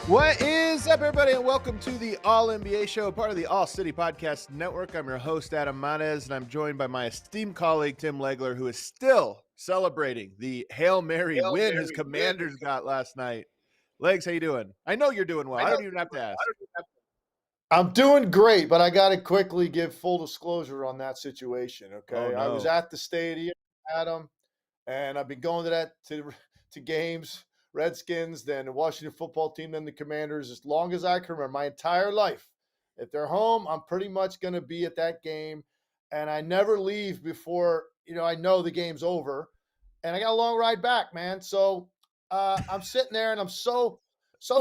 What is up, everybody, and welcome to the All NBA Show, part of the All City Podcast Network. I'm your host, Adam Mares, and I'm joined by my esteemed colleague, Tim Legler, who is still celebrating the Hail Mary win his Commanders got last night. Legs, how you doing? I know you're doing well. I don't even have to ask. I'm doing great, but I got to quickly give full disclosure on that situation, okay? Oh, no. I was at the stadium, Adam, and I've been going to games, Redskins, then the Washington football team, then the Commanders, as long as I can remember, my entire life. If they're home, I'm pretty much going to be at that game, and I never leave before, I know the game's over, and I got a long ride back, man. So I'm sitting there, and I'm so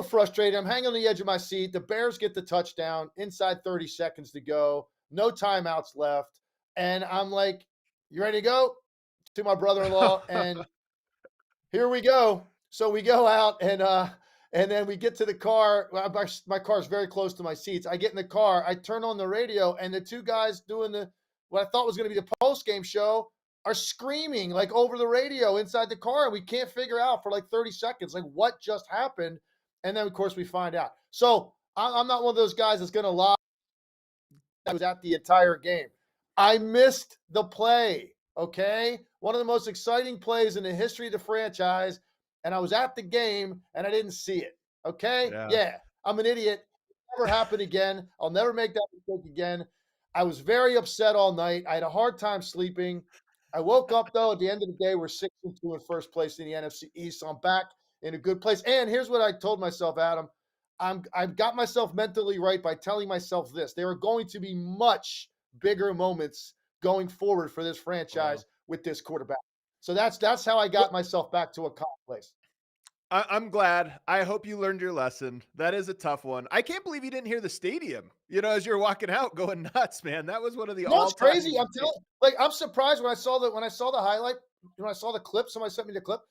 frustrated. I'm hanging on the edge of my seat. The Bears get the touchdown inside 30 seconds to go. No timeouts left. And I'm like, you ready to go? To my brother-in-law. And here we go. So we go out and then we get to the car. My car is very close to my seats. I get in the car. I turn on the radio, and the two guys doing what I thought was going to be the post-game show are screaming like over the radio inside the car. And we can't figure out for like 30 seconds, like what just happened. And then, of course, we find out. So I'm not one of those guys that's going to lie. I was at the entire game. I missed the play, okay? One of the most exciting plays in the history of the franchise, and I was at the game, and I didn't see it, okay? Yeah, I'm an idiot. It'll never happen again. I'll never make that mistake again. I was very upset all night. I had a hard time sleeping. I woke up, though, at the end of the day, we're 6-2 in first place in the NFC East, so I'm back in a good place. And here's what I told myself, Adam. I've got myself mentally right by telling myself this. There are going to be much bigger moments going forward for this franchise with this quarterback. So that's how I got myself back to a calm place. I'm glad. I hope you learned your lesson. That is a tough one. I can't believe you didn't hear the stadium, as you're walking out going nuts, man. That was one of the all-time. It's crazy. I'm surprised when I saw the highlight, when I saw the clip, somebody sent me the clip.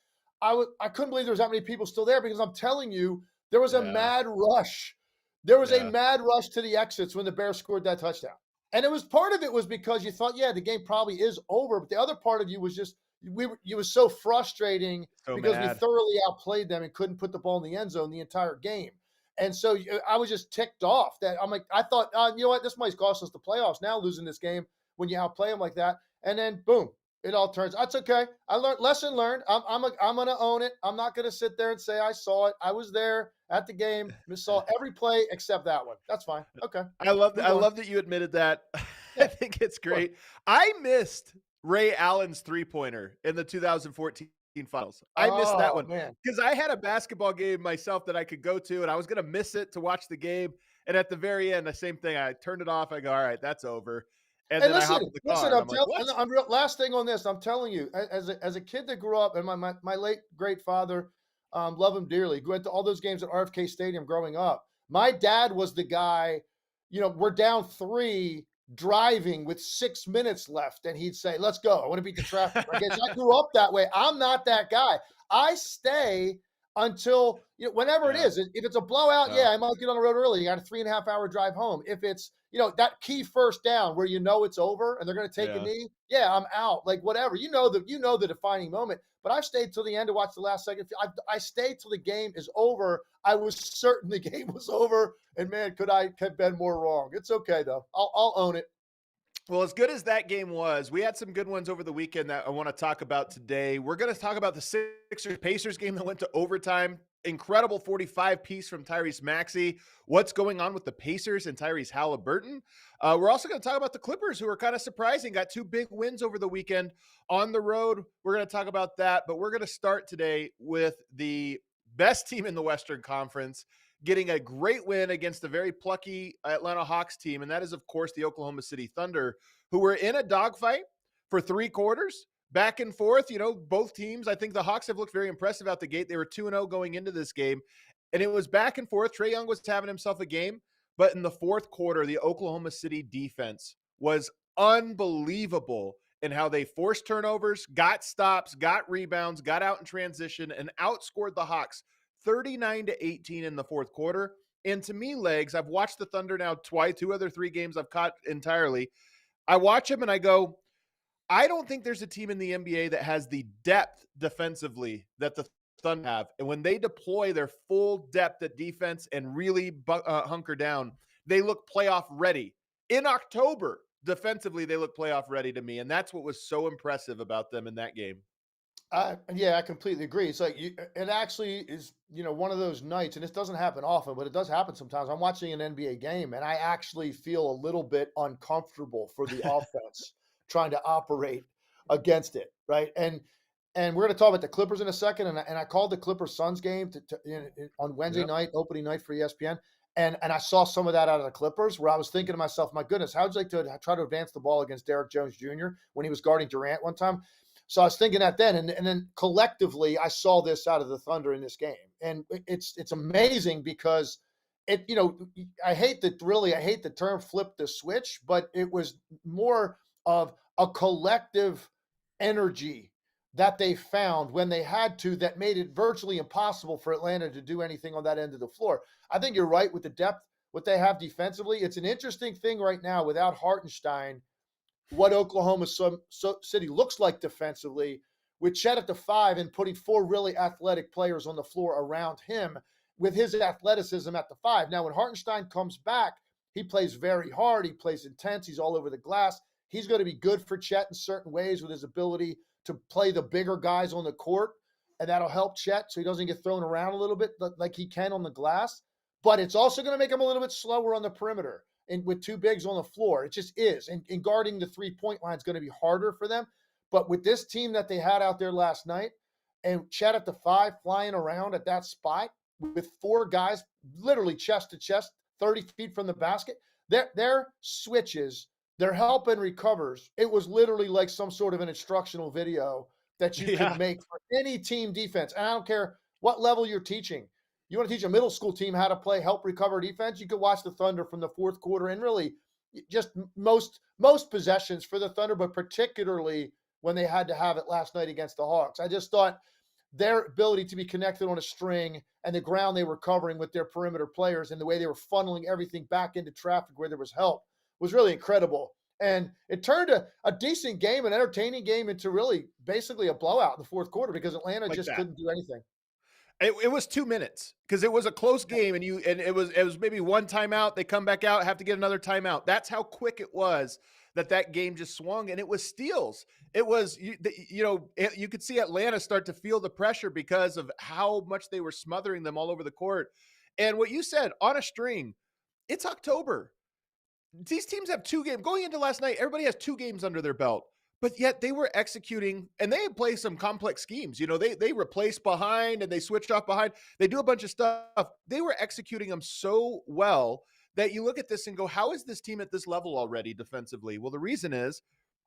I couldn't believe there was that many people still there, because I'm telling you, there was a mad rush. There was a mad rush to the exits when the Bears scored that touchdown. And part of it was because you thought, the game probably is over. But the other part of you was just, it was so frustrating because we thoroughly outplayed them and couldn't put the ball in the end zone the entire game. And so I was just ticked off that I'm like, I thought, you know what, this might cost us the playoffs now, losing this game when you outplay them like that. And then boom, it all turns. That's okay. I learned. Lesson learned. I'm going to own it. I'm not going to sit there and say I saw it. I was there at the game. Saw every play except that one. That's fine. Okay. I love that you admitted that. I think it's great. I missed Ray Allen's three-pointer in the 2014 finals. I missed that one because I had a basketball game myself that I could go to, and I was going to miss it to watch the game. And at the very end, the same thing. I turned it off. I go, all right, that's over. And then listen, I hopped in the car. Last thing on this, I'm telling you, as a kid that grew up, and my late great father, love him dearly, went to all those games at RFK Stadium growing up. My dad was the guy, we're down 3, driving with 6 minutes left, and he'd say, "Let's go. I want to beat the traffic." I grew up that way. I'm not that guy. I stay until whenever it is. If it's a blowout, I might get on the road early. You got a 3.5 hour drive home. If it's that key first down where it's over and they're going to take a knee, I'm out. Like whatever, the defining moment. But I've stayed till the end to watch the last second. I stayed till the game is over. I was certain the game was over, and man, could I have been more wrong? It's okay though. I'll own it. Well, as good as that game was, we had some good ones over the weekend that I want to talk about today. We're going to talk about the Sixers-Pacers game that went to overtime. Incredible 45-piece from Tyrese Maxey. What's going on with the Pacers and Tyrese Haliburton? We're also going to talk about the Clippers, who are kind of surprising. Got 2 big wins over the weekend on the road. We're going to talk about that, but we're going to start today with the best team in the Western Conference, getting a great win against a very plucky Atlanta Hawks team, and that is, of course, the Oklahoma City Thunder, who were in a dogfight for 3 quarters, back and forth. Both teams, I think the Hawks have looked very impressive out the gate. They were 2-0 going into this game, and it was back and forth. TraewYoung was having himself a game, but in the fourth quarter, the Oklahoma City defense was unbelievable in how they forced turnovers, got stops, got rebounds, got out in transition, and outscored the Hawks 39-18 in the fourth quarter. And to me, Legs, I've watched the Thunder now twice, 2 other 3 games I've caught entirely. I watch them and I go, I don't think there's a team in the NBA that has the depth defensively that the Thunder have. And when they deploy their full depth at defense and really hunker down, they look playoff ready. In October, defensively, they look playoff ready to me. And that's what was so impressive about them in that game. Yeah, I completely agree. It's like it actually is, one of those nights, and this doesn't happen often, but it does happen sometimes. I'm watching an NBA game, and I actually feel a little bit uncomfortable for the offense trying to operate against it, right? And we're going to talk about the Clippers in a second, and I called the Clippers Suns game on Wednesday Yep. night, opening night for ESPN, and I saw some of that out of the Clippers, where I was thinking to myself, my goodness, how would you like to try to advance the ball against Derrick Jones Jr. when he was guarding Durant one time? So I was thinking that then, and then collectively, I saw this out of the Thunder in this game, and it's amazing because I hate the term "flip the switch," but it was more of a collective energy that they found when they had to that made it virtually impossible for Atlanta to do anything on that end of the floor. I think you're right with the depth what they have defensively. It's an interesting thing right now without Hartenstein what Oklahoma City looks like defensively with Chet at the 5 and putting 4 really athletic players on the floor around him with his athleticism at the 5. Now, when Hartenstein comes back, he plays very hard. He plays intense. He's all over the glass. He's going to be good for Chet in certain ways with his ability to play the bigger guys on the court, and that'll help Chet so he doesn't get thrown around a little bit like he can on the glass. But it's also going to make him a little bit slower on the perimeter. And with 2 bigs on the floor, it just is. And guarding the 3-point line is going to be harder for them. But with this team that they had out there last night, and Chet at the 5 flying around at that spot with 4 guys literally chest to chest, 30 feet from the basket, their switches, their help and recovers, it was literally like some sort of an instructional video that you could make for any team defense. And I don't care what level you're teaching. You want to teach a middle school team how to play help recover defense, you could watch the Thunder from the fourth quarter and really just most possessions for the Thunder, but particularly when they had to have it last night against the Hawks. I just thought their ability to be connected on a string and the ground they were covering with their perimeter players and the way they were funneling everything back into traffic where there was help was really incredible. And it turned a decent game, an entertaining game, into really basically a blowout in the fourth quarter because Atlanta Like just that. couldn't do anything. It was 2 minutes because it was a close game, and it was maybe one timeout. They come back out, have to get another timeout. That's how quick it was that game just swung, and it was steals. It was you could see Atlanta start to feel the pressure because of how much they were smothering them all over the court. And what you said on a string, it's October. These teams have 2 games going into last night. Everybody has 2 games under their belt. But yet they were executing, and they play some complex schemes. They replace behind and they switch off behind. They do a bunch of stuff. They were executing them so well that you look at this and go, how is this team at this level already defensively? Well, the reason is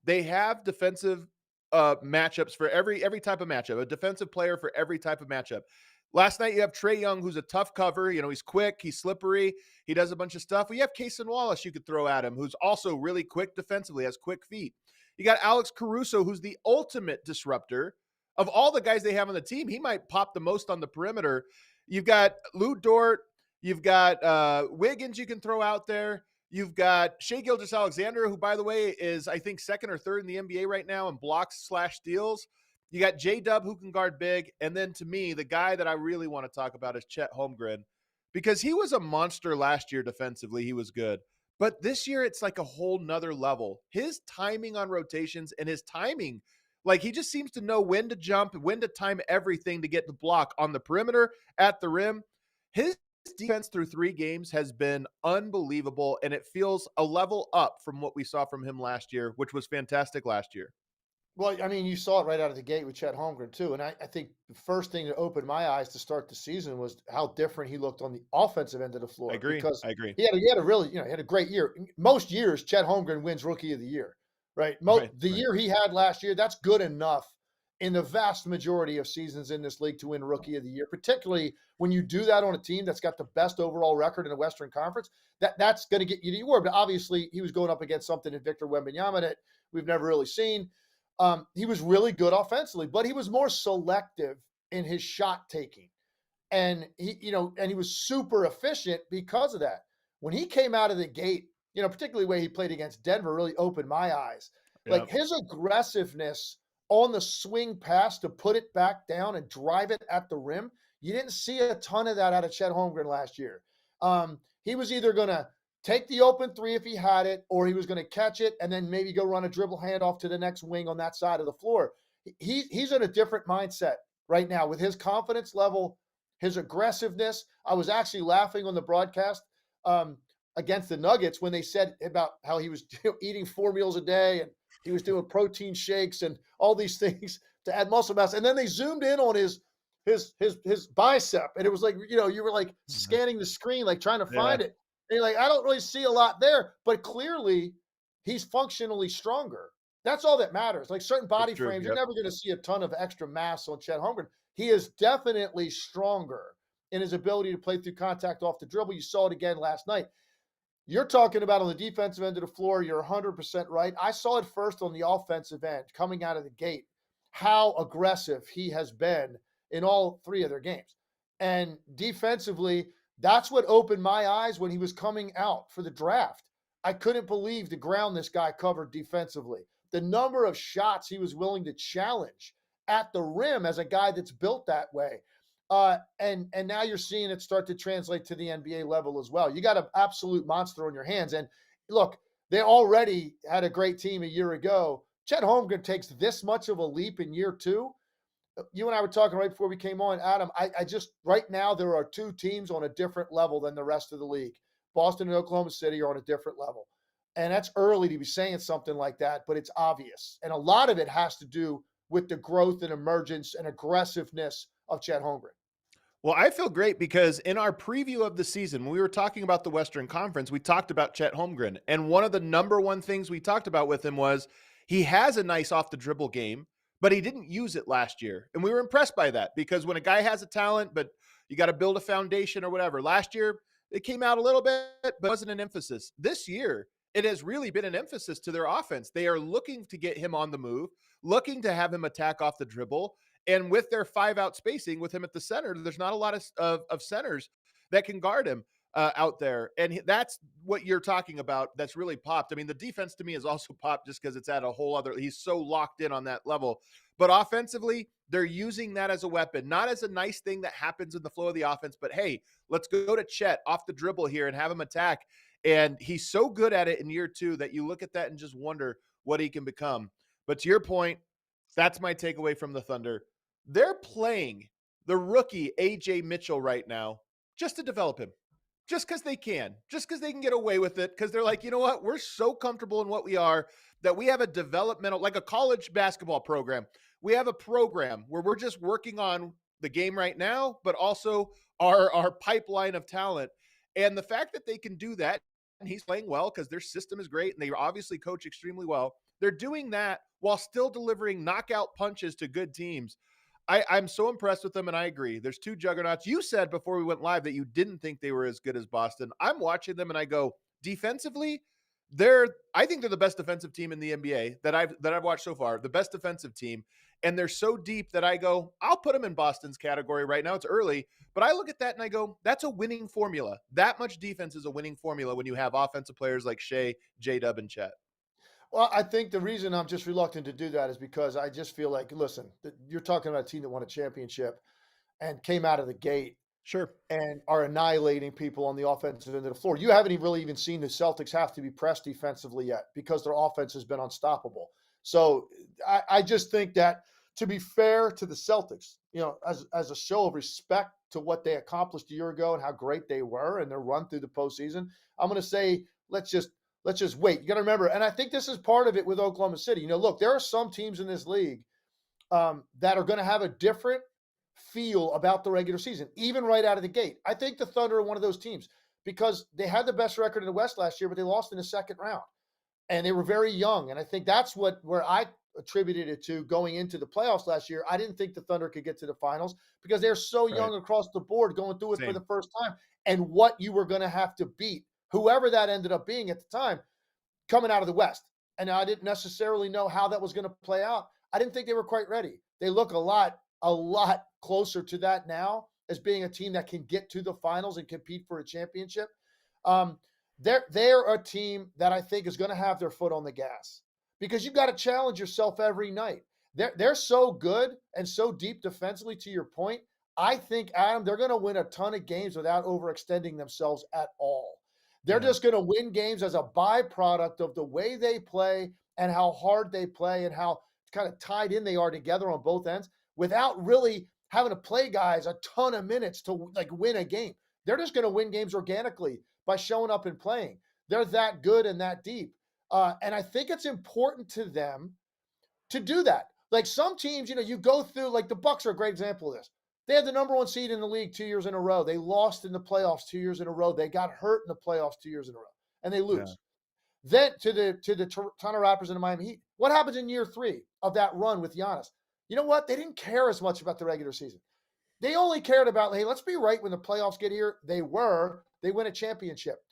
they have defensive matchups for every type of matchup, a defensive player for every type of matchup. Last night, you have TraewYoung, who's a tough cover. He's quick, he's slippery, he does a bunch of stuff. Well, you have Cason Wallace you could throw at him, who's also really quick defensively, has quick feet. You got Alex Caruso, who's the ultimate disruptor. Of all the guys they have on the team, he might pop the most on the perimeter. You've got Lou Dort. You've got Wiggins you can throw out there. You've got Shai Gilgeous-Alexander, who, by the way, is, I think, second or third in the NBA right now in blocks/steals. You got J-Dub, who can guard big. And then, to me, the guy that I really want to talk about is Chet Holmgren, because he was a monster last year defensively. He was good. But this year, it's like a whole nother level. His timing on rotations and his timing, like he just seems to know when to jump, when to time everything to get the block on the perimeter, at the rim. His defense through 3 games has been unbelievable, and it feels a level up from what we saw from him last year, which was fantastic last year. Well, I mean, you saw it right out of the gate with Chet Holmgren too, and I think the first thing that opened my eyes to start the season was how different he looked on the offensive end of the floor. I agree. Because I agree. he had a really, he had a great year. Most years, Chet Holmgren wins Rookie of the Year, right? Right. Year he had last year, that's good enough in the vast majority of seasons in this league to win Rookie of the Year, particularly when you do that on a team that's got the best overall record in the Western Conference. That's going to get you to your. But obviously, he was going up against something in Victor Wembanyama that we've never really seen. He was really good offensively, but he was more selective in his shot taking. And he was super efficient because of that. When he came out of the gate, particularly the way he played against Denver really opened my eyes. Yep. Like his aggressiveness on the swing pass to put it back down and drive it at the rim. You didn't see a ton of that out of Chet Holmgren last year. He was either going to take the open three if he had it, or he was going to catch it and then maybe go run a dribble handoff to the next wing on that side of the floor. He's in a different mindset right now with his confidence level, his aggressiveness. I was actually laughing on the broadcast against the Nuggets when they said about how he was eating 4 meals a day and he was doing protein shakes and all these things to add muscle mass. And then they zoomed in on his bicep, and it was like, you were like scanning the screen, like trying to find it. And you're like, I don't really see a lot there, but clearly he's functionally stronger. That's all that matters. Like certain body frames, you're never going to see a ton of extra mass on Chet Holmgren. He is definitely stronger in his ability to play through contact off the dribble. You saw it again last night. You're talking about on the defensive end of the floor, you're 100% right. I saw it first on the offensive end coming out of the gate, how aggressive he has been in all 3 of their games. And defensively, that's what opened my eyes when he was coming out for the draft. I couldn't believe the ground this guy covered defensively. The number of shots he was willing to challenge at the rim as a guy that's built that way. And now you're seeing it start to translate to the NBA level as well. You got an absolute monster on your hands. And look, they already had a great team a year ago. Chet Holmgren takes this much of a leap in year 2. You and I were talking right before we came on, Adam. I just right now there are 2 teams on a different level than the rest of the league. Boston and Oklahoma City are on a different level. And that's early to be saying something like that, but it's obvious. And a lot of it has to do with the growth and emergence and aggressiveness of Chet Holmgren. Well, I feel great because in our preview of the season, when we were talking about the Western Conference, we talked about Chet Holmgren. And one of the number one things we talked about with him was he has a nice off the dribble game, but he didn't use it last year. And we were impressed by that because when a guy has a talent, but you got to build a foundation or whatever. Last year, it came out a little bit, but wasn't an emphasis. This year, it has really been an emphasis to their offense. They are looking to get him on the move, looking to have him attack off the dribble. And with their 5-out spacing with him at the center, there's not a lot of centers that can guard him out there. And that's what you're talking about. That's really popped. I mean, the defense to me has also popped just because it's at a whole other, he's so locked in on that level. But offensively, they're using that as a weapon, not as a nice thing that happens in the flow of the offense, but hey, let's go to Chet off the dribble here and have him attack. And he's so good at it in year 2 that you look at that and just wonder what he can become. But to your point, that's my takeaway from the Thunder. They're playing the rookie AJ Mitchell right now just to develop him, just because they can get away with it. Because they're like, you know what? We're so comfortable in what we are that we have a developmental, like a college basketball program. We have a program where we're just working on the game right now, but also our pipeline of talent. And the fact that they can do that, and he's playing well because their system is great and they obviously coach extremely well. They're doing that while still delivering knockout punches to good teams. I'm so impressed with them, and I agree. There's 2 juggernauts. You said before we went live that you didn't think they were as good as Boston. I'm watching them, and I go, defensively, I think they're the best defensive team in the NBA that I've watched so far, the best defensive team. And they're so deep that I go, I'll put them in Boston's category right now. It's early, but I look at that and I go, that's a winning formula. That much defense is a winning formula when you have offensive players like Shai, J-Dub, and Chet. Well, I think the reason I'm just reluctant to do that is because I just feel like, listen, you're talking about a team that won a championship and came out of the gate Sure. and are annihilating people on the offensive end of the floor. You haven't really even seen the Celtics have to be pressed defensively yet because their offense has been unstoppable. So I just think that, to be fair to the Celtics, as a show of respect to what they accomplished a year ago and how great they were and their run through the postseason, I'm going to say, let's just wait. You got to remember, and I think this is part of it with Oklahoma City. Look, there are some teams in this league that are going to have a different feel about the regular season, even right out of the gate. I think the Thunder are one of those teams because they had the best record in the West last year, but they lost in the second round. And they were very young. And I think that's where I attributed it to going into the playoffs last year. I didn't think the Thunder could get to the finals because they're so young across the board going through it for the first time. And what you were going to have to beat, whoever that ended up being at the time, coming out of the West. And I didn't necessarily know how that was going to play out. I didn't think they were quite ready. They look a lot closer to that now as being a team that can get to the finals and compete for a championship. They're a team that I think is going to have their foot on the gas because you've got to challenge yourself every night. They're so good and so deep defensively, to your point. I think, Adam, they're going to win a ton of games without overextending themselves at all. They're Yeah. just going to win games as a byproduct of the way they play and how hard they play and how kind of tied in they are together on both ends without really having to play guys a ton of minutes to like win a game. They're just going to win games organically by showing up and playing. They're that good and that deep. And I think it's important to them to do that. Like some teams, you go through, like the Bucks are a great example of this. They had the number one seed in the league 2 years in a row. They lost in the playoffs 2 years in a row. They got hurt in the playoffs 2 years in a row, and they Yeah. lose. Then to the Toronto Raptors and the Miami Heat. What happens in year 3 of that run with Giannis? You know what? They didn't care as much about the regular season. They only cared about, hey, let's be right when the playoffs get here. They win a championship.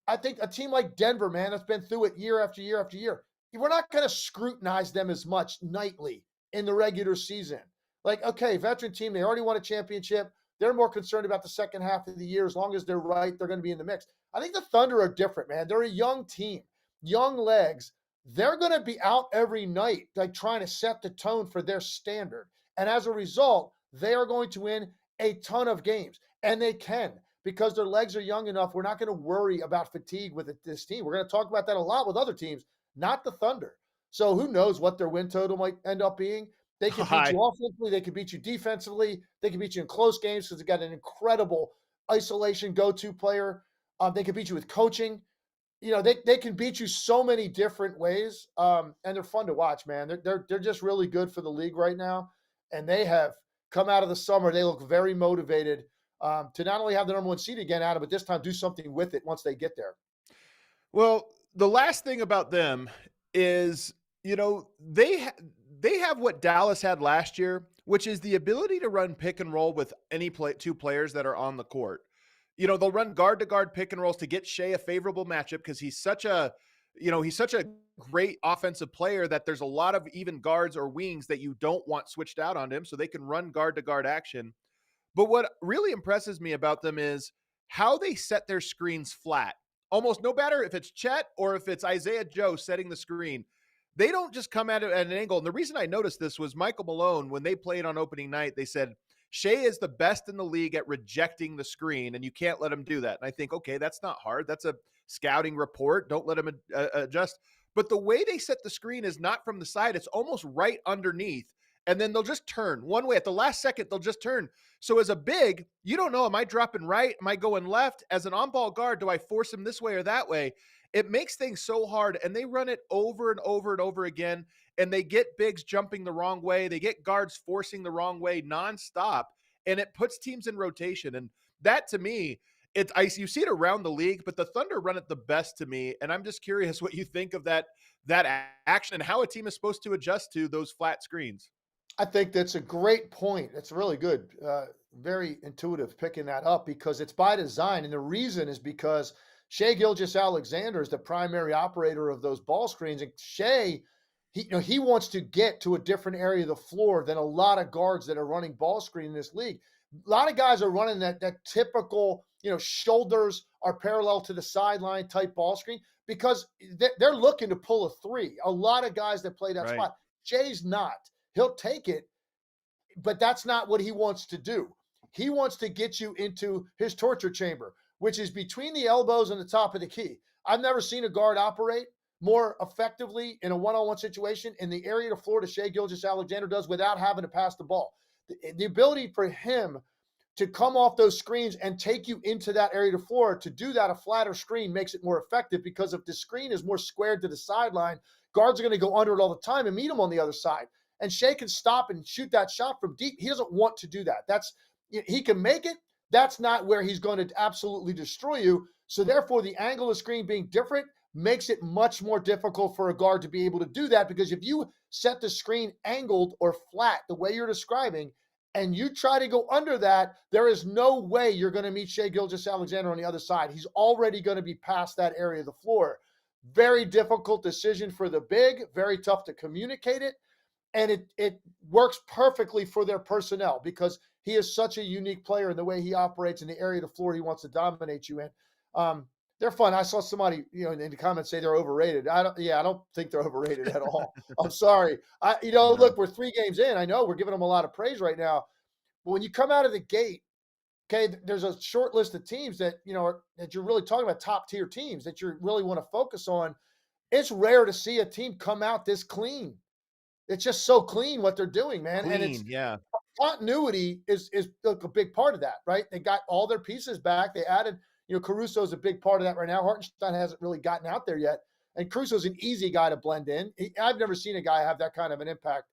I think a team like Denver, man, that's been through it year after year after year, we're not going to scrutinize them as much nightly in the regular season. Like, okay, veteran team, they already won a championship. They're more concerned about the second half of the year. As long as they're right, they're going to be in the mix. I think the Thunder are different, man. They're a young team, young legs. They're going to be out every night, like trying to set the tone for their standard. And as a result, they are going to win a ton of games. And they can, because their legs are young enough. We're not going to worry about fatigue with this team. We're going to talk about that a lot with other teams, not the Thunder. So who knows what their win total might end up being. They can beat you offensively. They can beat you defensively. They can beat you in close games because they've got an incredible isolation go-to player. They can beat you with coaching. They can beat you so many different ways, and they're fun to watch, man. They're just really good for the league right now, and they have come out of the summer. They look very motivated to not only have the number one seed again, Adam, but this time do something with it once they get there. Well, the last thing about them is, they have what Dallas had last year, which is the ability to run pick and roll with two players that are on the court. They'll run guard to guard pick and rolls to get Shai a favorable matchup because he's such a great offensive player that there's a lot of even guards or wings that you don't want switched out on him, so they can run guard to guard action. But what really impresses me about them is how they set their screens flat. Almost no matter if it's Chet or if it's Isaiah Joe setting the screen, they don't just come at it at an angle. And the reason I noticed this was Michael Malone, when they played on opening night, they said, Shai is the best in the league at rejecting the screen, and you can't let him do that. And I think, okay, that's not hard. That's a scouting report. Don't let him adjust. But the way they set the screen is not from the side. It's almost right underneath. And then they'll just turn one way. At the last second, they'll just turn. So as a big, you don't know, am I dropping right? Am I going left? As an on-ball guard, do I force him this way or that way? It makes things so hard, and they run it over and over and over again, and they get bigs jumping the wrong way. They get guards forcing the wrong way nonstop, and it puts teams in rotation. And that, to me, you see it around the league, but the Thunder run it the best to me, and I'm just curious what you think of that action and how a team is supposed to adjust to those flat screens. I think that's a great point. It's really good. Very intuitive picking that up because it's by design. And the reason is because Shai Gilgeous-Alexander is the primary operator of those ball screens. And Shai, he wants to get to a different area of the floor than a lot of guards that are running ball screen in this league. A lot of guys are running that typical, shoulders are parallel to the sideline type ball screen because they're looking to pull a three. A lot of guys that play that Right. spot. Shai's not. He'll take it, but that's not what he wants to do. He wants to get you into his torture chamber, which is between the elbows and the top of the key. I've never seen a guard operate more effectively in a one-on-one situation in the area of the floor that Shai Gilgeous-Alexander does without having to pass the ball. The ability for him to come off those screens and take you into that area of the floor, to do that, a flatter screen makes it more effective because if the screen is more squared to the sideline, guards are going to go under it all the time and meet him on the other side. And Shai can stop and shoot that shot from deep. He doesn't want to do that. He can make it. That's not where he's going to absolutely destroy you. So therefore, the angle of the screen being different makes it much more difficult for a guard to be able to do that. Because if you set the screen angled or flat the way you're describing, and you try to go under that, there is no way you're going to meet Shai Gilgeous-Alexander on the other side. He's already going to be past that area of the floor. Very difficult decision for the big. Very tough to communicate it. And it works perfectly for their personnel because he is such a unique player in the way he operates in the area of the floor he wants to dominate you in. They're fun. I saw somebody, in the comments say they're overrated. I don't think they're overrated at all. I'm sorry. No. Look, we're 3 games in. I know we're giving them a lot of praise right now. But when you come out of the gate, okay, there's a short list of teams that, that you're really talking about top tier teams that you really want to focus on. It's rare to see a team come out this clean. It's just so clean what they're doing, man. And it's Clean, yeah. continuity is like a big part of that, right? They got all their pieces back. They added, Caruso is a big part of that right now. Hartenstein hasn't really gotten out there yet. And Caruso's an easy guy to blend in. I've never seen a guy have that kind of an impact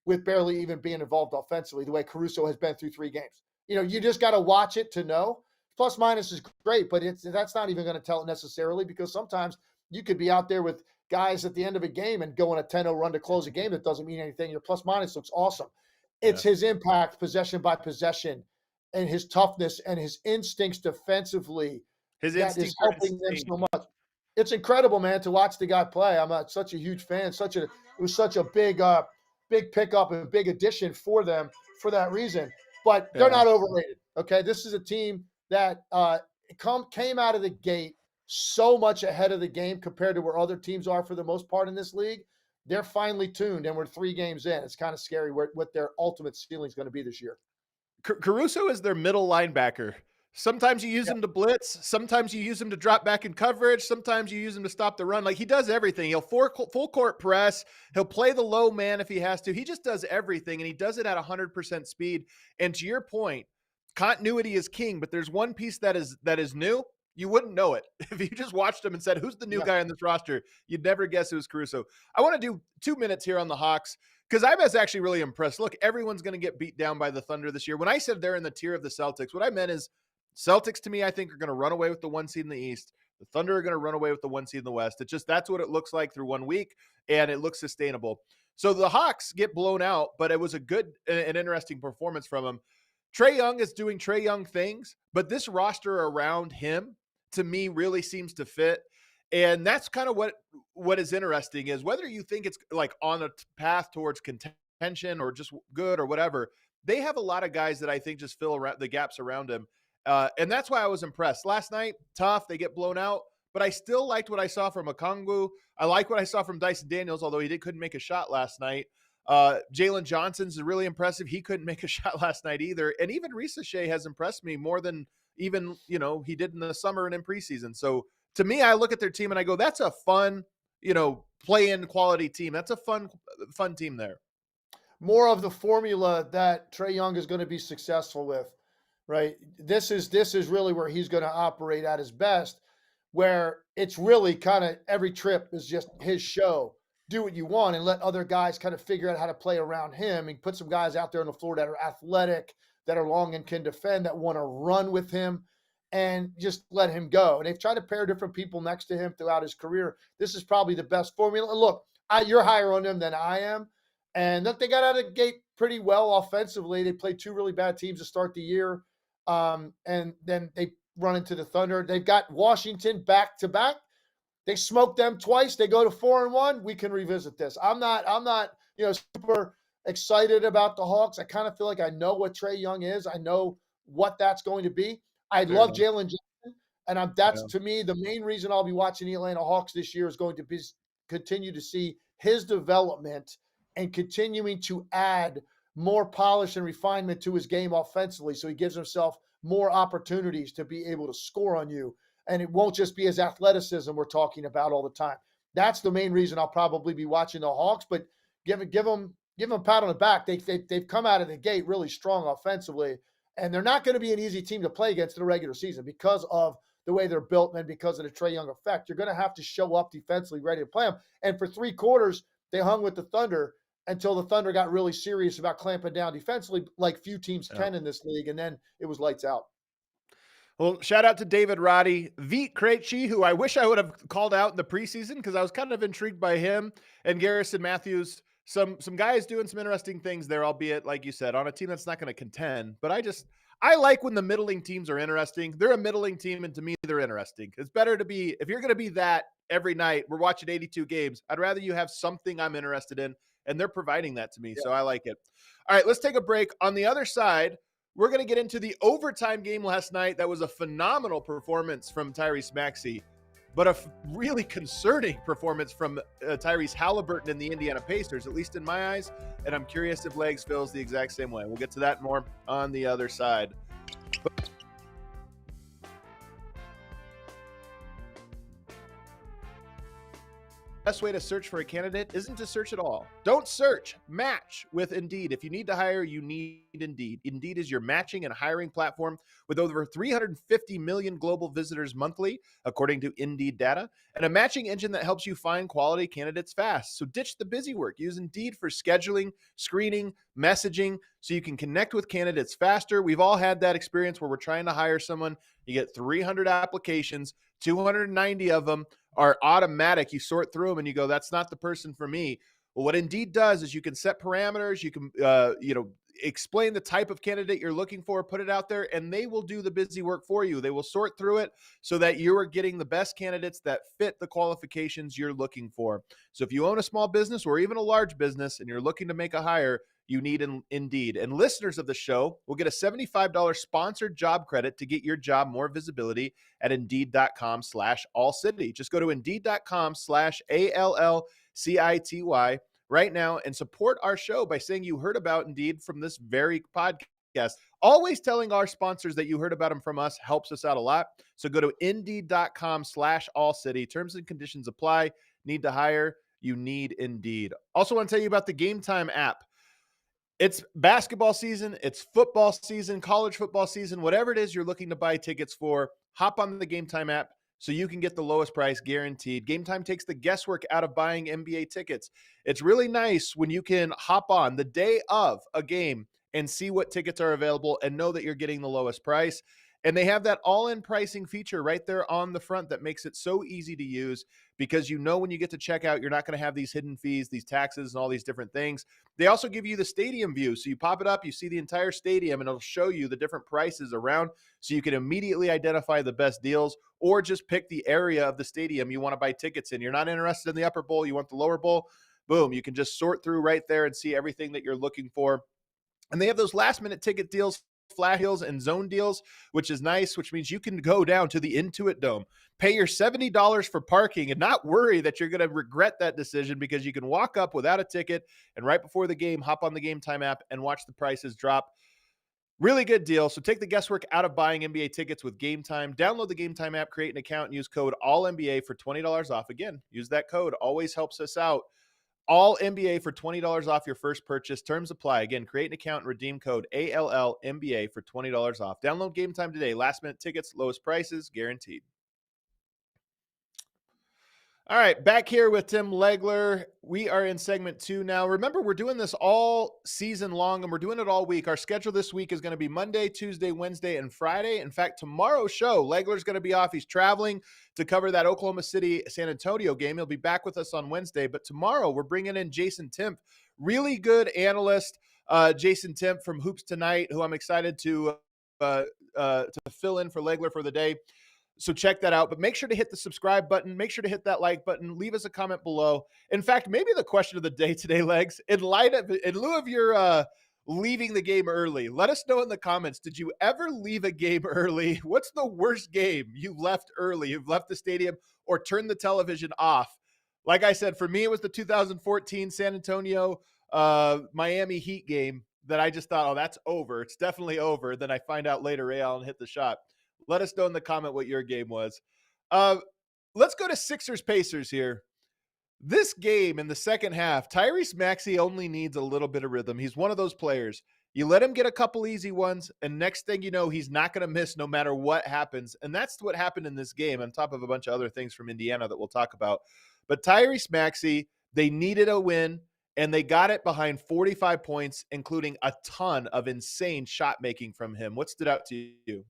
with barely even being involved offensively the way Caruso has been through 3 games. You just got to watch it to know. Plus minus is great, but that's not even going to tell it necessarily, because sometimes you could be out there with guys at the end of a game and go on a 10-0 run to close a game that doesn't mean anything. Your plus minus looks awesome. It's Yeah. his impact possession by possession and his toughness and his instincts defensively His that is instincts are helping them insane. so much. It's incredible, man, to watch the guy play. I'm such a huge fan. It was such a big pickup and big addition for them for that reason. But they're Yeah. not overrated. Okay, this is a team that came out of the gate so much ahead of the game compared to where other teams are for the most part in this league. They're finely tuned, and we're 3 games in. It's kind of scary what their ultimate ceiling is going to be this year. Caruso is their middle linebacker. Sometimes you use Yep. him to blitz. Sometimes you use him to drop back in coverage. Sometimes you use him to stop the run. Like, he does everything. He'll full court press. He'll play the low man if he has to. He just does everything, and he does it at 100% speed. And to your point, continuity is king. But there's one piece that is new. You wouldn't know it if you just watched him and said, "Who's the new Yeah. guy on this roster?" You'd never guess it was Caruso. I want to do 2 minutes here on the Hawks, because I was actually really impressed. Look, everyone's going to get beat down by the Thunder this year. When I said they're in the tier of the Celtics, what I meant is Celtics, to me, I think, are going to run away with the 1 seed in the East. The Thunder are going to run away with the 1 seed in the West. It's just, that's what it looks like through 1 week, and it looks sustainable. So the Hawks get blown out, but it was a good and interesting performance from them. TraewYoung is doing TraewYoung things, but this roster around him, to me, really seems to fit. And that's kind of what is interesting, is whether you think it's like on a path towards contention or just good or whatever, they have a lot of guys that I think just fill around the gaps around him. And that's why I was impressed. Last night, tough, they get blown out, but I still liked what I saw from Okongwu. I like what I saw from Dyson Daniels, although couldn't make a shot last night. Jalen Johnson's really impressive. He couldn't make a shot last night either. And even Risa Shea has impressed me more than even, he did in the summer and in preseason. So to me, I look at their team and I go, that's a fun, play-in quality team. That's a fun team there. More of the formula that TraewYoung is going to be successful with, right? This is really where he's going to operate at his best, where it's really kind of every trip is just his show. Do what you want and let other guys kind of figure out how to play around him, and put some guys out there on the floor that are athletic, that are long and can defend, that want to run with him, and just let him go. And they've tried to pair different people next to him throughout his career. This is probably the best formula. Look, you're higher on them than I am. And look, they got out of the gate pretty well offensively. They played 2 really bad teams to start the year. And then they run into the Thunder. They've got Washington back to back. They smoked them twice. They go to 4-1. We can revisit this. I'm not, super excited about the Hawks. I kind of feel like I know what TraewYoung is. I know what that's going to be. I Fair love enough. Jalen Johnson, and that's Yeah. to me the main reason I'll be watching the Atlanta Hawks this year, is going to be continue to see his development and continuing to add more polish and refinement to his game offensively, so he gives himself more opportunities to be able to score on you. And it won't just be his athleticism we're talking about all the time. That's the main reason I'll probably be watching the Hawks. But give them a pat on the back. They've come out of the gate really strong offensively, and they're not going to be an easy team to play against in the regular season because of the way they're built and because of the TraewYoung effect. You're going to have to show up defensively ready to play them. And for 3 quarters, they hung with the Thunder until the Thunder got really serious about clamping down defensively, like few teams Yeah. can in this league, and then it was lights out. Well, shout out to David Roddy, Veet Krejci, who I wish I would have called out in the preseason, because I was kind of intrigued by him, and Garrison Matthews. Some guys doing some interesting things there, albeit, like you said, on a team that's not going to contend. But I like when the middling teams are interesting. They're a middling team, and to me, they're interesting. It's better to be, if you're going to be that every night, we're watching 82 games, I'd rather you have something I'm interested in, and they're providing that to me. Yeah. So I like it. All right, let's take a break. On the other side, We're going to get into the overtime game last night. That was a phenomenal performance from Tyrese Maxey, but a really concerning performance from Tyrese Haliburton and the Indiana Pacers, at least in my eyes. And I'm curious if Legs feels the exact same way. We'll get to that more on the other side. Best way to search for a candidate isn't to search at all. Don't search, match with Indeed. If you need to hire, you need Indeed. Indeed is your matching and hiring platform with over 350 million global visitors monthly, according to Indeed data, and a matching engine that helps you find quality candidates fast. So ditch the busy work. Use Indeed for scheduling, screening, messaging, so you can connect with candidates faster. We've all had that experience where we're trying to hire someone. You get 300 applications, 290 of them are automatic. You sort through them and you go, that's not the person for me. Well, what Indeed does is you can set parameters. You can, explain the type of candidate you're looking for, put it out there, and they will do the busy work for you. They will sort through it so that you are getting the best candidates that fit the qualifications you're looking for. So if you own a small business or even a large business and you're looking to make a hire, you need Indeed. And listeners of the show will get a $75 sponsored job credit to get your job more visibility at Indeed.com/allcity. Just go to Indeed.com/ALLCITY right now and support our show by saying you heard about Indeed from this very podcast. Always telling our sponsors that you heard about them from us helps us out a lot. So go to Indeed.com/allcity. Terms and conditions apply. Need to hire? You need Indeed. Also want to tell you about the Game Time app. It's basketball season, it's football season, college football season, whatever it is you're looking to buy tickets for, hop on the Game Time app so you can get the lowest price guaranteed. Game Time takes the guesswork out of buying NBA tickets. It's really nice when you can hop on the day of a game and see what tickets are available and know that you're getting the lowest price. And they have that all-in pricing feature right there on the front that makes it so easy to use, because you know when you get to checkout, you're not going to have these hidden fees, these taxes, and all these different things. They also give you the stadium view. So you pop it up, you see the entire stadium, and it'll show you the different prices around so you can immediately identify the best deals, or just pick the area of the stadium you want to buy tickets in. You're not interested in the upper bowl, you want the lower bowl. Boom, you can just sort through right there and see everything that you're looking for. And they have those last-minute ticket deals, flash deals, and zone deals, which is nice, which means you can go down to the Intuit Dome, pay your $70 for parking, and not worry that you're going to regret that decision, because you can walk up without a ticket and right before the game, hop on the Game Time app and watch the prices drop. Really good deal. So take the guesswork out of buying NBA tickets with Game Time. Download the Game Time app, create an account, and use code ALLNBA for $20 off. Again, use that code. Always helps us out. All NBA for $20 off your first purchase. Terms apply. Again, create an account and redeem code ALLNBA for $20 off. Download Game Time today. Last minute tickets, lowest prices, guaranteed. All right, back here with Tim Legler. We are in segment 2 now. Remember, we're doing this all season long, and we're doing it all week. Our schedule this week is going to be Monday, Tuesday, Wednesday, and Friday. In fact, tomorrow's show, Legler's going to be off. He's traveling to cover that Oklahoma City-San Antonio game. He'll be back with us on Wednesday. But tomorrow, we're bringing in Jason Timp, really good analyst, Jason Timp from Hoops Tonight, who I'm excited to fill in for Legler for the day. So check that out, but make sure to hit the subscribe button. Make sure to hit that like button. Leave us a comment below. In fact, maybe the question of the day today, Legs, in lieu of your leaving the game early, let us know in the comments, did you ever leave a game early? What's the worst game you left early? You've left the stadium or turned the television off. Like I said, for me, it was the 2014 San Antonio Miami Heat game that I just thought, oh, that's over. It's definitely over. Then I find out later Ray Allen hit the shot. Let us know in the comment what your game was. Let's go to Sixers-Pacers here. This game in the second half, Tyrese Maxey only needs a little bit of rhythm. He's one of those players. You let him get a couple easy ones, and next thing you know, he's not going to miss no matter what happens. And that's what happened in this game, on top of a bunch of other things from Indiana that we'll talk about. But Tyrese Maxey, they needed a win, and they got it behind 45 points, including a ton of insane shot making from him. What stood out to you?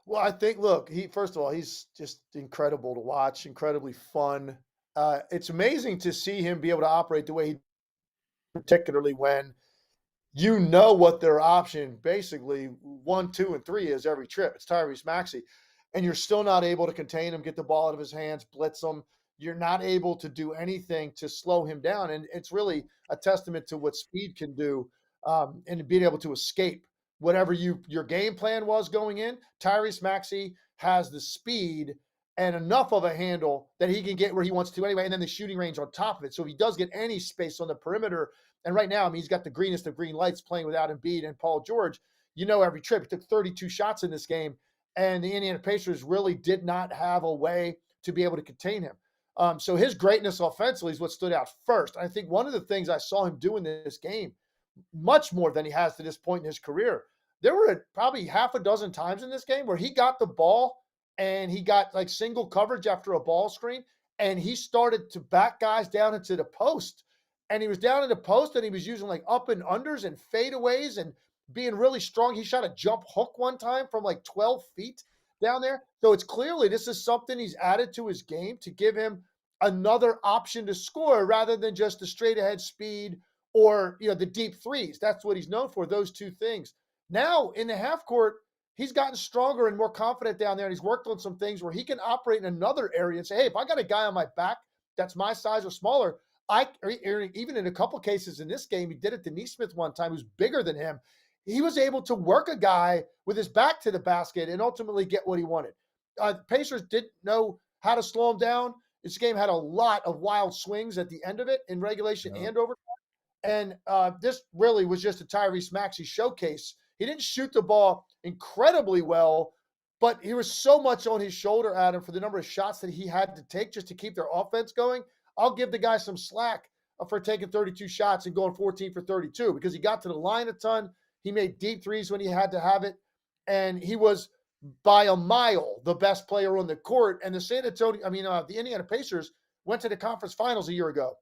Well, I think, look, first of all, he's just incredible to watch, incredibly fun. It's amazing to see him be able to operate the way he, particularly when you know what their option, basically 1, 2, and 3 is every trip. It's Tyrese Maxey, and you're still not able to contain him, get the ball out of his hands, blitz him. You're not able to do anything to slow him down, and it's really a testament to what speed can do, and being able to escape whatever your game plan was going in, Tyrese Maxey has the speed and enough of a handle that he can get where he wants to anyway, and then the shooting range on top of it. So if he does get any space on the perimeter, and right now, I mean, he's got the greenest of green lights playing without Embiid and Paul George. Every trip. He took 32 shots in this game, and the Indiana Pacers really did not have a way to be able to contain him. So his greatness offensively is what stood out first. I think one of the things I saw him do in this game, much more than he has to this point in his career, there were probably half a dozen times in this game where he got the ball and he got like single coverage after a ball screen, and he started to back guys down into the post. And he was down in the post and he was using like up and unders and fadeaways and being really strong. He shot a jump hook one time from like 12 feet down there. So it's clearly this is something he's added to his game to give him another option to score rather than just the straight ahead speed or the deep threes. That's what he's known for, those two things. Now in the half court, he's gotten stronger and more confident down there, and he's worked on some things where he can operate in another area and say, hey, if I got a guy on my back that's my size or smaller, even in a couple cases in this game, he did it to Neesmith one time, who's bigger than him. He was able to work a guy with his back to the basket and ultimately get what he wanted. The Pacers didn't know how to slow him down. This game had a lot of wild swings at the end of it in regulation and overtime. And this really was just a Tyrese Maxey showcase. He didn't shoot the ball incredibly well, but he was so much on his shoulder, Adam, for the number of shots that he had to take just to keep their offense going. I'll give the guy some slack for taking 32 shots and going 14 for 32 because he got to the line a ton. He made deep threes when he had to have it. And he was by a mile the best player on the court. And the Indiana Pacers went to the conference finals a year ago.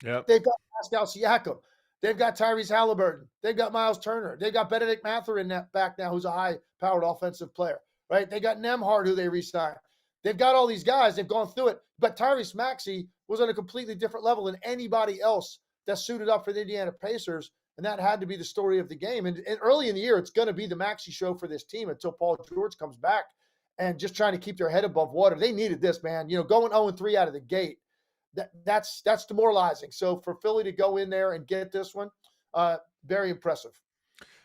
Yep. They've got Pascal Siakam. They've got Tyrese Haliburton. They've got Miles Turner. They've got Benedict Mather in that back now, who's a high-powered offensive player, right? They got Nembhard, who they re-signed. They've got all these guys. They've gone through it. But Tyrese Maxey was on a completely different level than anybody else that suited up for the Indiana Pacers, and that had to be the story of the game. And early in the year, it's going to be the Maxey show for this team until Paul George comes back and just trying to keep their head above water. They needed this, man. Going 0-3 out of the gate, that's demoralizing. So for Philly to go in there and get this one, very impressive.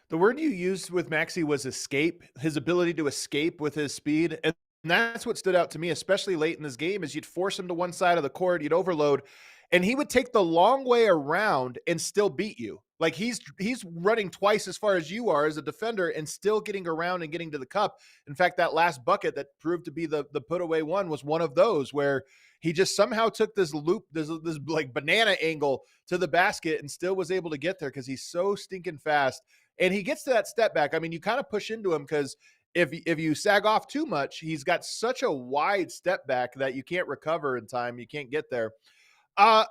The word you used with Maxey was escape, his ability to escape with his speed. And that's what stood out to me, especially late in this game, is you'd force him to one side of the court, you'd overload, and he would take the long way around and still beat you. Like he's running twice as far as you are as a defender and still getting around and getting to the cup. In fact, that last bucket that proved to be the put away one was one of those where he just somehow took this loop, this like banana angle to the basket and still was able to get there because he's so stinking fast. And he gets to that step back. I mean, you kind of push into him because if you sag off too much, he's got such a wide step back that you can't recover in time. You can't get there. I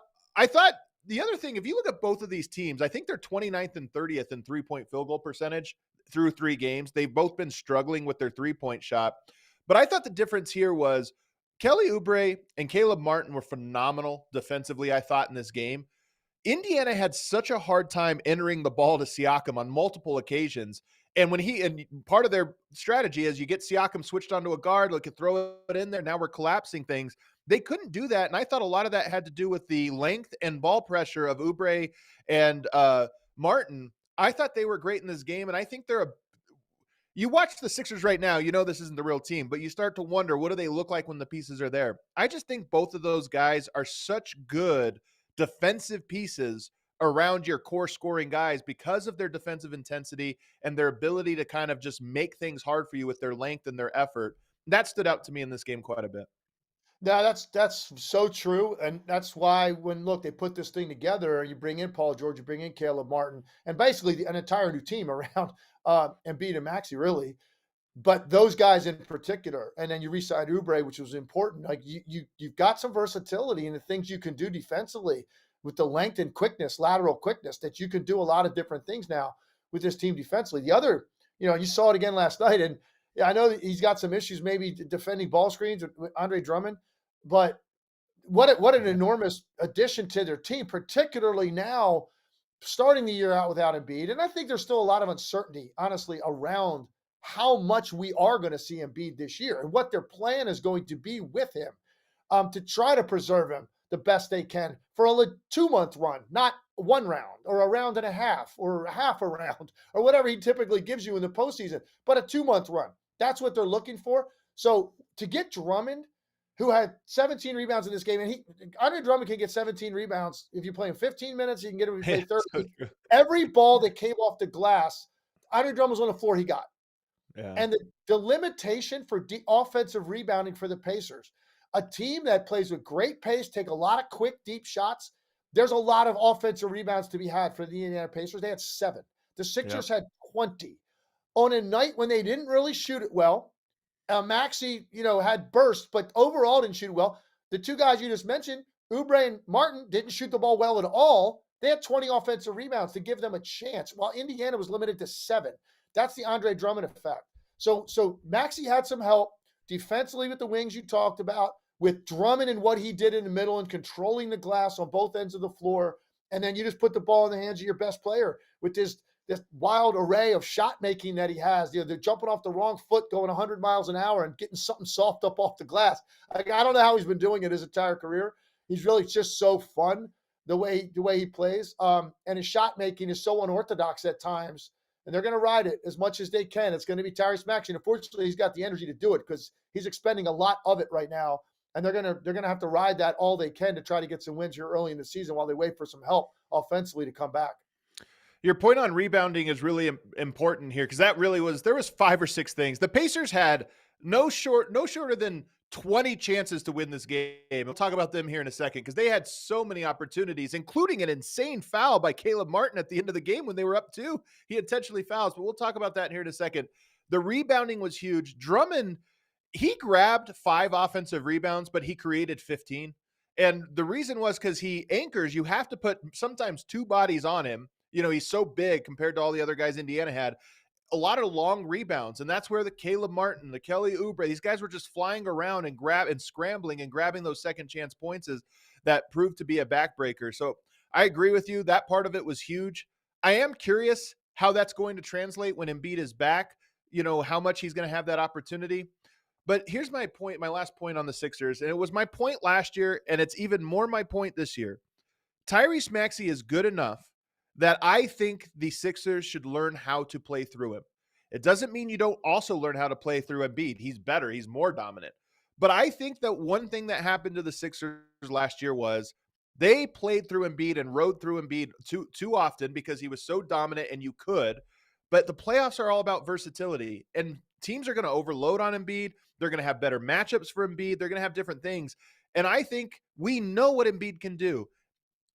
thought the other thing, if you look at both of these teams, I think they're 29th and 30th in 3-point field goal percentage through 3 games. They've both been struggling with their 3-point shot. But I thought the difference here was Kelly Oubre and Caleb Martin were phenomenal defensively, I thought, in this game. Indiana had such a hard time entering the ball to Siakam on multiple occasions. And part of their strategy is you get Siakam switched onto a guard, like throw it in there. Now we're collapsing things. They couldn't do that. And I thought a lot of that had to do with the length and ball pressure of Oubre and Martin. I thought they were great in this game. And I think you watch the Sixers right now, this isn't the real team, but you start to wonder, what do they look like when the pieces are there? I just think both of those guys are such good defensive pieces around your core scoring guys because of their defensive intensity and their ability to kind of just make things hard for you with their length and their effort. That stood out to me in this game quite a bit. No, that's so true. And that's why they put this thing together, you bring in Paul George, you bring in Caleb Martin, and basically an entire new team around Embiid and Maxey, really. But those guys in particular, and then you re-signed Oubre, which was important. Like you've got some versatility in the things you can do defensively with the length and quickness, lateral quickness, that you can do a lot of different things now with this team defensively. The other, you saw it again last night, and I know that he's got some issues maybe defending ball screens with Andre Drummond, but what an enormous addition to their team, particularly now starting the year out without Embiid. And I think there's still a lot of uncertainty, honestly, around how much we are going to see Embiid this year and what their plan is going to be with him to try to preserve him the best they can for a 2-month run, not one round or a round and a half or half a round or whatever he typically gives you in the postseason, but a 2-month run. That's what they're looking for. So to get Drummond, who had 17 rebounds in this game, and Andre Drummond can get 17 rebounds if you play him 15 minutes. You can get him if you play So 30. true. Every ball that came off the glass, Andre Drummond was on the floor. He got. Yeah. And the limitation for offensive rebounding for the Pacers, a team that plays with great pace, take a lot of quick, deep shots. There's a lot of offensive rebounds to be had for the Indiana Pacers. They had 7. The Sixers had 20. On a night when they didn't really shoot it well, Maxey, had bursts, but overall didn't shoot well. The two guys you just mentioned, Oubre and Martin, didn't shoot the ball well at all. They had 20 offensive rebounds to give them a chance, while Indiana was limited to 7. That's the Andre Drummond effect. So Maxey had some help defensively with the wings you talked about, with Drummond and what he did in the middle and controlling the glass on both ends of the floor. And then you just put the ball in the hands of your best player with this wild array of shot making that he has. They're jumping off the wrong foot, going 100 miles an hour and getting something soft up off the glass. I don't know how he's been doing it his entire career. He's really just so fun the way he plays. And his shot making is so unorthodox at times. And they're going to ride it as much as they can. It's going to be Tyrese Maxey. And unfortunately, he's got the energy to do it because he's expending a lot of it right now. And they're gonna have to ride that all they can to try to get some wins here early in the season while they wait for some help offensively to come back. Your point on rebounding is really important here, because there was 5 or 6 things. The Pacers had no shorter than 20 chances to win this game. We'll talk about them here in a second, because they had so many opportunities, including an insane foul by Caleb Martin at the end of the game when they were up 2. He intentionally fouls, but we'll talk about that here in a second. The rebounding was huge. Drummond, he grabbed 5 offensive rebounds, but he created 15. And the reason was because he anchors. You have to put sometimes 2 bodies on him. He's so big compared to all the other guys Indiana had. A lot of long rebounds, and that's where the Caleb Martin, the Kelly Oubre, these guys were just flying around and scrambling and grabbing those second chance points that proved to be a backbreaker. So I agree with you. That part of it was huge. I am curious how that's going to translate when Embiid is back, how much he's going to have that opportunity. But here's my point, my last point on the Sixers, and it was my point last year, and it's even more my point this year. Tyrese Maxey is good enough that I think the Sixers should learn how to play through him. It doesn't mean you don't also learn how to play through Embiid. He's better. He's more dominant. But I think that one thing that happened to the Sixers last year was they played through Embiid and rode through Embiid too often because he was so dominant and you could. But the playoffs are all about versatility, and teams are going to overload on Embiid. They're going to have better matchups for Embiid. They're going to have different things. And I think we know what Embiid can do.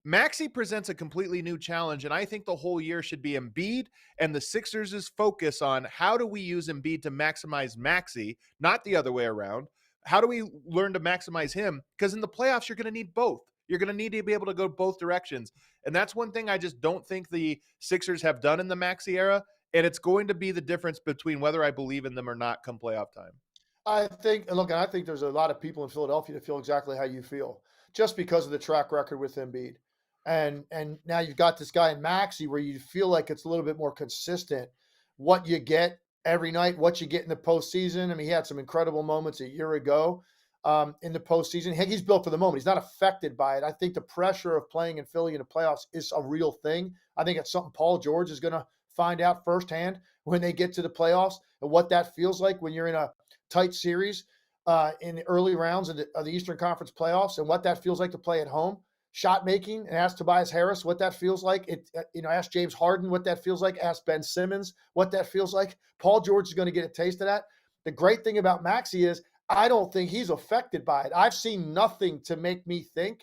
Maxey presents a completely new challenge, and I think the whole year should be Embiid and the Sixers' focus on how do we use Embiid to maximize Maxey, not the other way around. How do we learn to maximize him? Because in the playoffs, you're going to need both. You're going to need to be able to go both directions. And that's one thing I just don't think the Sixers have done in the Maxey era, and it's going to be the difference between whether I believe in them or not come playoff time. I think there's a lot of people in Philadelphia that feel exactly how you feel, just because of the track record with Embiid. And now you've got this guy in Maxey where you feel like it's a little bit more consistent what you get every night, what you get in the postseason. I mean, he had some incredible moments a year ago in the postseason. He's built for the moment. He's not affected by it. I think the pressure of playing in Philly in the playoffs is a real thing. I think it's something Paul George is going to find out firsthand when they get to the playoffs and what that feels like when you're in a tight series in the early rounds of the Eastern Conference playoffs, and what that feels like to play at home. Shot making, and ask Tobias Harris what that feels like. Ask James Harden what that feels like. Ask Ben Simmons what that feels like. Paul George is going to get a taste of that. The great thing about Maxey is I don't think he's affected by it. I've seen nothing to make me think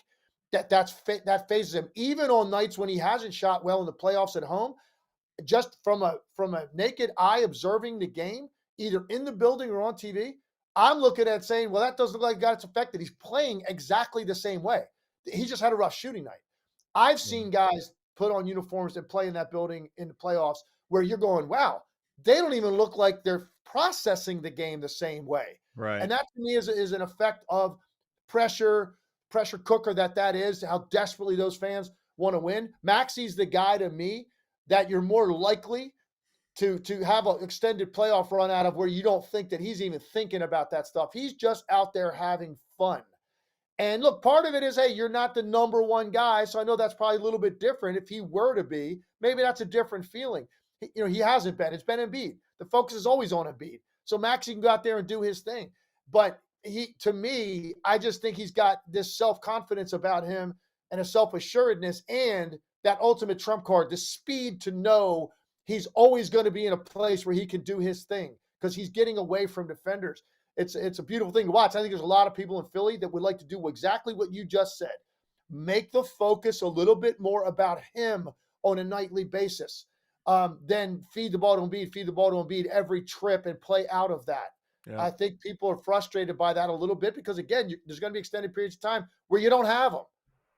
that phases him. Even on nights when he hasn't shot well in the playoffs at home, just from a naked eye observing the game, either in the building or on TV, I'm looking at saying, well, that doesn't look like that's affected. He's playing exactly the same way. He just had a rough shooting night. I've seen guys put on uniforms and play in that building in the playoffs where you're going, wow, they don't even look like they're processing the game the same way. Right. And that to me is an effect of pressure cooker that is, how desperately those fans want to win. Maxey's the guy to me that you're more likely to have an extended playoff run out of, where you don't think that he's even thinking about that stuff. He's just out there having fun. And look, part of it is, hey, you're not the number one guy. So I know that's probably a little bit different. If he were to be, maybe that's a different feeling. He hasn't been. It's been Embiid. The focus is always on Embiid. So Maxey can go out there and do his thing. But to me, I just think he's got this self-confidence about him and a self-assuredness and that ultimate trump card, the speed to know he's always going to be in a place where he can do his thing because he's getting away from defenders. It's a beautiful thing to watch. I think there's a lot of people in Philly that would like to do exactly what you just said. Make the focus a little bit more about him on a nightly basis. Then feed the ball to Embiid every trip and play out of that. Yeah. I think people are frustrated by that a little bit because, again, there's going to be extended periods of time where you don't have them.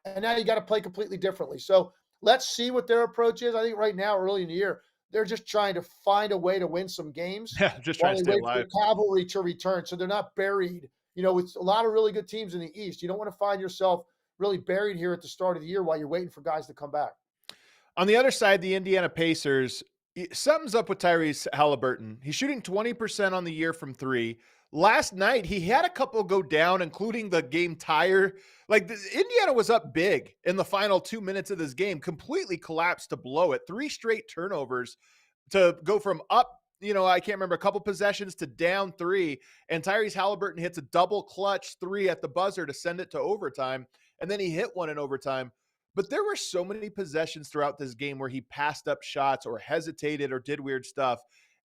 And now you got to play completely differently. So let's see what their approach is. I think right now, early in the year, they're just trying to find a way to win some games Yeah, just while trying to they stay wait for alive. the cavalry to return. So they're not buried. With a lot of really good teams in the East. You don't want to find yourself really buried here at the start of the year while you're waiting for guys to come back. On the other side, the Indiana Pacers, something's up with Tyrese Haliburton. He's shooting 20% on the year from three. Last night, he had a couple go down, including the game tire. Indiana was up big in the final 2 minutes of this game, completely collapsed to blow it. 3 straight turnovers to go from up, I can't remember, a couple possessions to down 3. And Tyrese Haliburton hits a double clutch 3 at the buzzer to send it to overtime. And then he hit one in overtime. But there were so many possessions throughout this game where he passed up shots or hesitated or did weird stuff.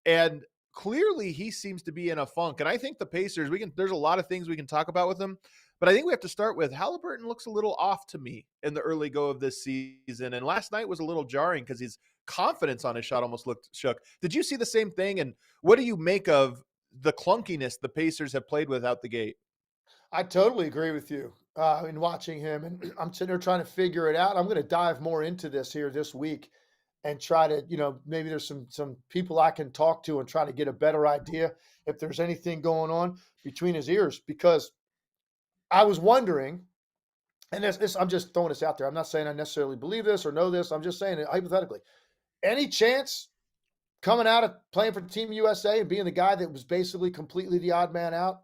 And clearly he seems to be in a funk. And I think the Pacers, there's a lot of things we can talk about with them, but I think we have to start with Haliburton looks a little off to me in the early go of this season. And last night was a little jarring because his confidence on his shot almost looked shook. Did you see the same thing? And what do you make of the clunkiness the Pacers have played with out the gate? I totally agree with you in watching him. And I'm sitting there trying to figure it out. I'm going to dive more into this here this week and try to, maybe there's some people I can talk to and try to get a better idea if there's anything going on between his ears. Because I was wondering, and I'm just throwing this out there. I'm not saying I necessarily believe this or know this. I'm just saying it hypothetically. Any chance coming out of playing for Team USA and being the guy that was basically completely the odd man out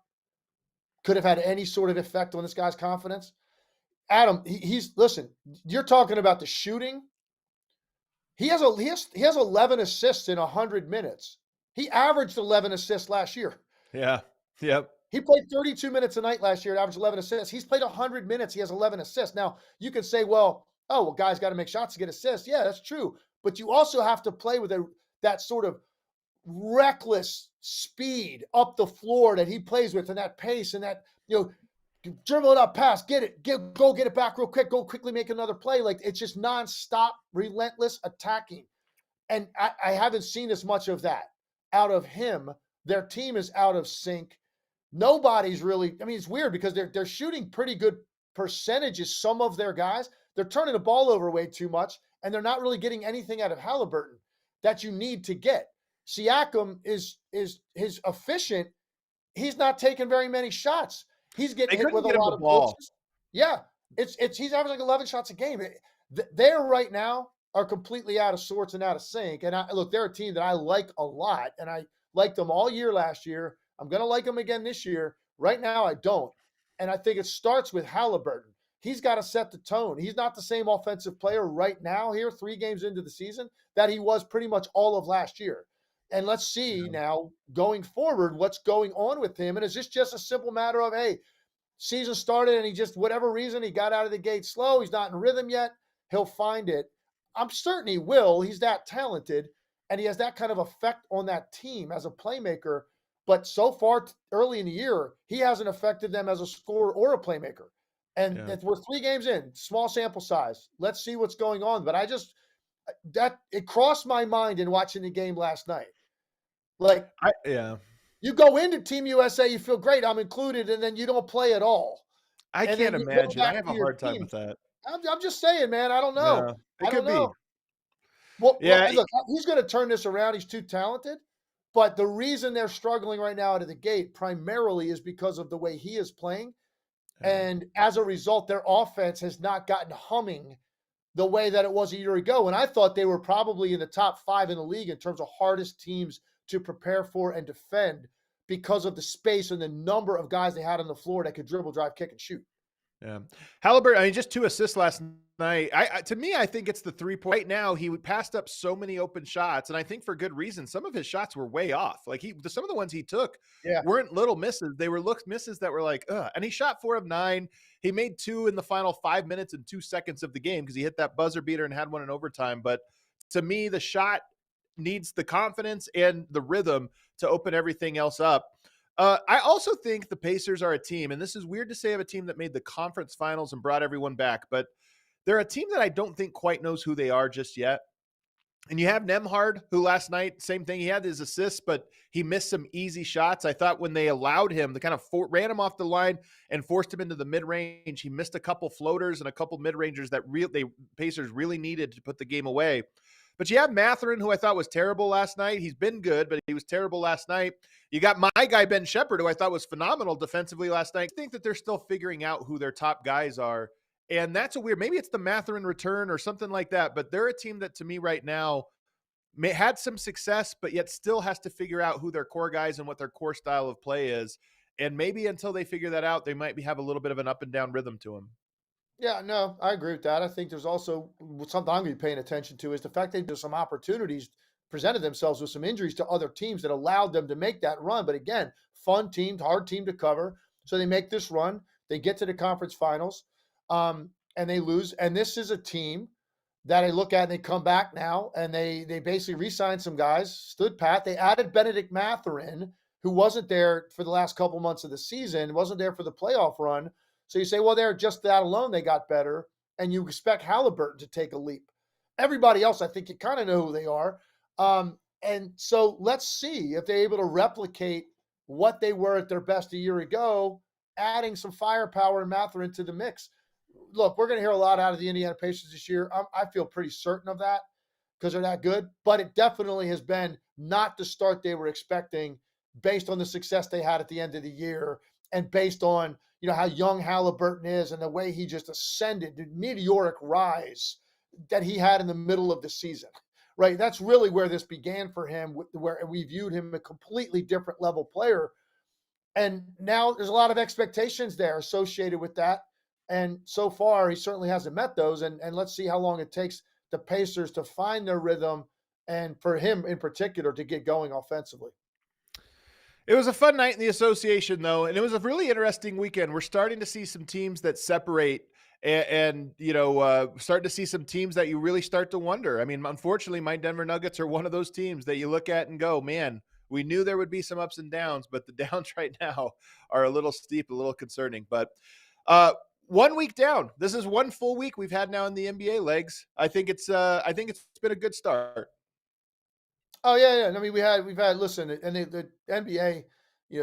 could have had any sort of effect on this guy's confidence? Adam, listen, you're talking about the shooting. He has 11 assists in 100 minutes. He averaged 11 assists last year. Yeah. Yep. He played 32 minutes a night last year and averaged 11 assists. He's played 100 minutes. He has 11 assists. Now, you can say, guys got to make shots to get assists. Yeah, that's true. But you also have to play with that sort of reckless speed up the floor that he plays with and that pace and that, dribble it up, pass, go get it back real quick, go quickly make another play. Like, it's just nonstop, relentless attacking. And I haven't seen as much of that out of him. Their team is out of sync. Nobody's really, it's weird because they're shooting pretty good percentages. Some of their guys, they're turning the ball over way too much, and they're not really getting anything out of Haliburton that you need to get. Siakam is efficient. He's not taking very many shots. He's getting hit with a lot of blitzes. Yeah, he's averaging like 11 shots a game. They're right now are completely out of sorts and out of sync. And look, they're a team that I like a lot, and I liked them all year last year. I'm going to like them again this year. Right now, I don't. And I think it starts with Haliburton. He's got to set the tone. He's not the same offensive player right now here, 3 games into the season, that he was pretty much all of last year. And let's see now going forward what's going on with him. And is this just a simple matter of, hey, season started and he just, whatever reason, he got out of the gate slow. He's not in rhythm yet. He'll find it. I'm certain he will. He's that talented, and he has that kind of effect on that team as a playmaker. But so far, early in the year, he hasn't affected them as a scorer or a playmaker. And we're 3 games in, small sample size. Let's see what's going on. But it crossed my mind in watching the game last night. You go into Team USA, you feel great, I'm included, and then you don't play at all. I can't imagine. I have a hard time with that. I'm just saying, man, I don't know. Yeah, it could be. Well, look, he's going to turn this around. He's too talented. But the reason they're struggling right now out of the gate primarily is because of the way he is playing. And as a result, their offense has not gotten humming the way that it was a year ago. And I thought they were probably in the top 5 in the league in terms of hardest teams to prepare for and defend because of the space and the number of guys they had on the floor that could dribble, drive, kick, and shoot. Yeah. Haliburton, I mean, just 2 assists last night. To me, I think it's the 3-point. Right now, he passed up so many open shots, and I think for good reason. Some of his shots were way off. Like some of the ones he took Yeah. weren't little misses. They were misses that were like, ugh. And he shot 4 of 9. He made 2 in the final 5 minutes and 2 seconds of the game because he hit that buzzer beater and had one in overtime. But to me, the shot needs the confidence and the rhythm to open everything else up. I also think the Pacers are a team, and this is weird to say of a team that made the conference finals and brought everyone back, but they're a team that I don't think quite knows who they are just yet. And you have Nemhard, who last night, same thing. He had his assists, but he missed some easy shots. I thought when they allowed him, they kind of ran him off the line and forced him into the mid range. He missed a couple floaters and a couple mid rangers that Pacers really needed to put the game away. But you have Mathurin, who I thought was terrible last night. He's been good, but he was terrible last night. You got my guy, Ben Shepherd, who I thought was phenomenal defensively last night. I think that they're still figuring out who their top guys are. And that's a weird, maybe it's the Mathurin return or something like that. But they're a team that to me right now had some success, but yet still has to figure out who their core guys and what their core style of play is. And maybe until they figure that out, they might have a little bit of an up and down rhythm to them. Yeah, no, I agree with that. I think there's also something I'm going to be paying attention to is the fact that there's some opportunities presented themselves with some injuries to other teams that allowed them to make that run. But again, fun team, hard team to cover. So they make this run. They get to the conference finals, and they lose. And this is a team that I look at and they come back now and they basically re-signed some guys, stood pat. They added Benedict Mathurin, who wasn't there for the last couple months of the season, wasn't there for the playoff run. So you say, well, they're just that alone, they got better, and you expect Haliburton to take a leap. Everybody else, I think you kind of know who they are. And so let's see if they're able to replicate what they were at their best a year ago, adding some firepower and Mathurin to the mix. Look, we're going to hear a lot out of the Indiana Pacers this year. I feel pretty certain of that because they're that good, but it definitely has been not the start they were expecting based on the success they had at the end of the year and based on how young Haliburton is and the way he just ascended, the meteoric rise that he had in the middle of the season, right? That's really where this began for him, where we viewed him a completely different level player. And now there's a lot of expectations there associated with that. And so far, he certainly hasn't met those. And let's see how long it takes the Pacers to find their rhythm and for him in particular to get going offensively. It was a fun night in the association, though, and it was a really interesting weekend. We're starting to see some teams that separate, and starting to see some teams that you really start to wonder. I mean, unfortunately, my Denver Nuggets are one of those teams that you look at and go, man, we knew there would be some ups and downs, but the downs right now are a little steep, a little concerning. But 1 week down. This is one full week we've had now in the NBA legs. I think it's been a good start. Oh yeah, yeah. I mean, we've had listen, and the NBA,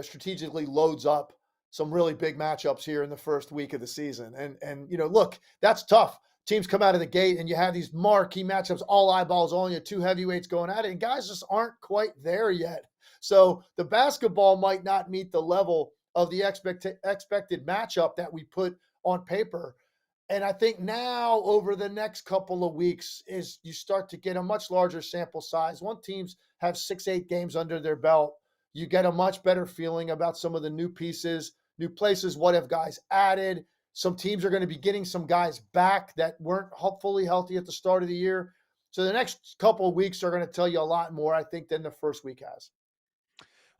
strategically loads up some really big matchups here in the first week of the season, and look, that's tough. Teams come out of the gate, and you have these marquee matchups, all eyeballs on you, two heavyweights going at it, and guys just aren't quite there yet. So the basketball might not meet the level of the expected matchup that we put on paper. And I think now over the next couple of weeks is you start to get a much larger sample size. Once teams have 6, 8 games under their belt, you get a much better feeling about some of the new pieces, new places. What have guys added? Some teams are going to be getting some guys back that weren't fully healthy at the start of the year. So the next couple of weeks are going to tell you a lot more, I think, than the first week has.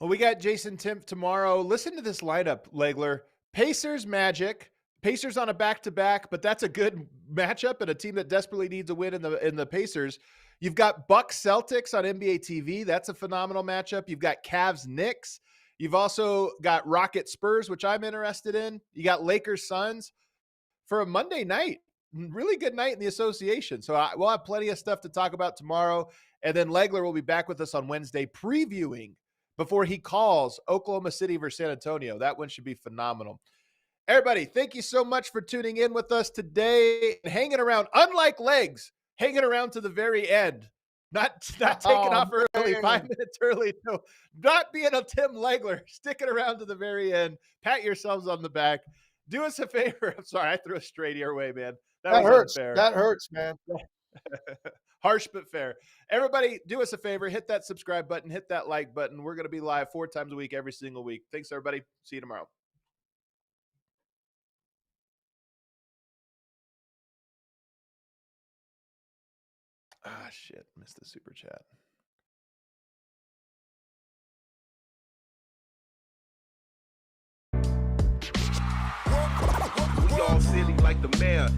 Well, we got Jason Timpf tomorrow. Listen to this lineup, Legler. Pacers, Magic. Pacers on a back-to-back, but that's a good matchup and a team that desperately needs a win in the Pacers. You've got Bucks Celtics on NBA TV. That's a phenomenal matchup. You've got Cavs Knicks. You've also got Rocket Spurs, which I'm interested in. You got Lakers Suns for a Monday night. Really good night in the association. So we'll have plenty of stuff to talk about tomorrow. And then Legler will be back with us on Wednesday previewing before he calls Oklahoma City versus San Antonio. That one should be phenomenal. Everybody, thank you so much for tuning in with us today and hanging around, unlike legs, hanging around to the very end, not taking off early, 5 minutes early. No, not being a Tim Legler, sticking around to the very end. Pat yourselves on the back. Do us a favor. I'm sorry, I threw a straight your way, man. That Was hurts. unfair. That hurts, man. Harsh but fair. Everybody, do us a favor. Hit that subscribe button. Hit that like button. We're going to be live 4 times a week, every single week. Thanks, everybody. See you tomorrow. Ah, shit. Missed the super chat. We all silly like the mayor.